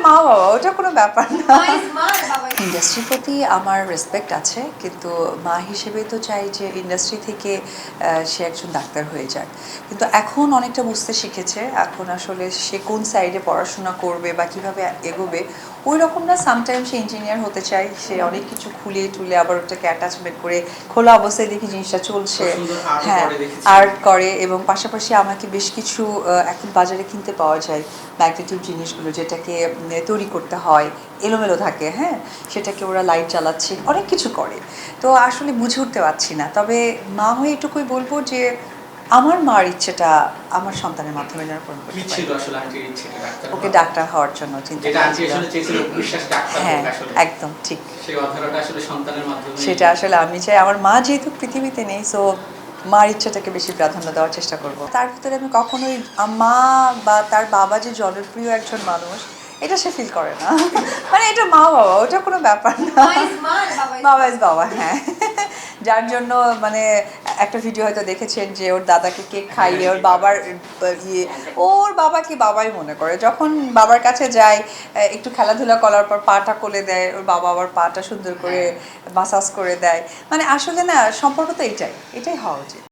মা বাবা, ওটা কোনো ব্যাপার না। ইন্ডাস্ট্রির প্রতি আমার রেসপেক্ট আছে, কিন্তু মা হিসেবে তো চাই যে ইন্ডাস্ট্রি থেকে সে একজন ডাক্তার হয়ে যাক। কিন্তু এখন অনেকটা বুঝতে শিখেছে, এখন আসলে সে কোন সাইডে পড়াশোনা করবে বা কীভাবে এগোবে ওই রকম না। সামটাইম সে ইঞ্জিনিয়ার হতে চায়, সে অনেক কিছু খুলিয়ে টুলে আবার ওটাকে অ্যাটাচমেন্ট করে খোলা অবস্থায় দেখি জিনিসটা চলছে। হ্যাঁ, আর্ট করে এবং পাশাপাশি আমাকে বেশ কিছু এখন বাজারে কিনতে পাওয়া যায় ম্যাগনেটিক জিনিসগুলো, যেটাকে তৈরি করতে হয়, এলোমেলো থাকে, হ্যাঁ, সেটাকে ওরা লাইট জ্বালাচ্ছে, অনেক কিছু করে। তো আসলে বুঝে উঠতে পারছি না, তবে মা হয়ে এটুকুই বলবো যে আমার মার ইচ্ছেটা আমার সন্তানের মাধ্যমে যেন পূরণ করতে পারি। ওকে ডাক্তার হওয়ার জন্য চিন্তা করেছিলাম। হ্যাঁ, একদম ঠিক। সেটা আসলে আমি চাই, আমার মা যেহেতু পৃথিবীতে নেই, সো মার ইচ্ছাটাকে বেশি প্রাধান্য দেওয়ার চেষ্টা করব। তার ভিতরে আমি কখনোই মা বা তার বাবা যে জনপ্রিয় একজন মানুষ, এটা সে ফিল করে না। মানে এটা মা বাবা, ওটা কোনো ব্যাপার না। বাবা ইজ বাবা, হ্যাঁ। যার জন্য মানে একটা ভিডিও হয়তো দেখেছেন যে ওর দাদাকে কেক খাইয়ে ওর বাবার ওর বাবাকে বাবাই মনে করে, যখন বাবার কাছে যায় একটু খেলাধুলা করার পর পাটা কোলে দেয়, ওর বাবা আবার পাটা সুন্দর করে মাসাজ করে দেয়। মানে আসলে না, সম্পর্ক তো এটাই হওয়া উচিত।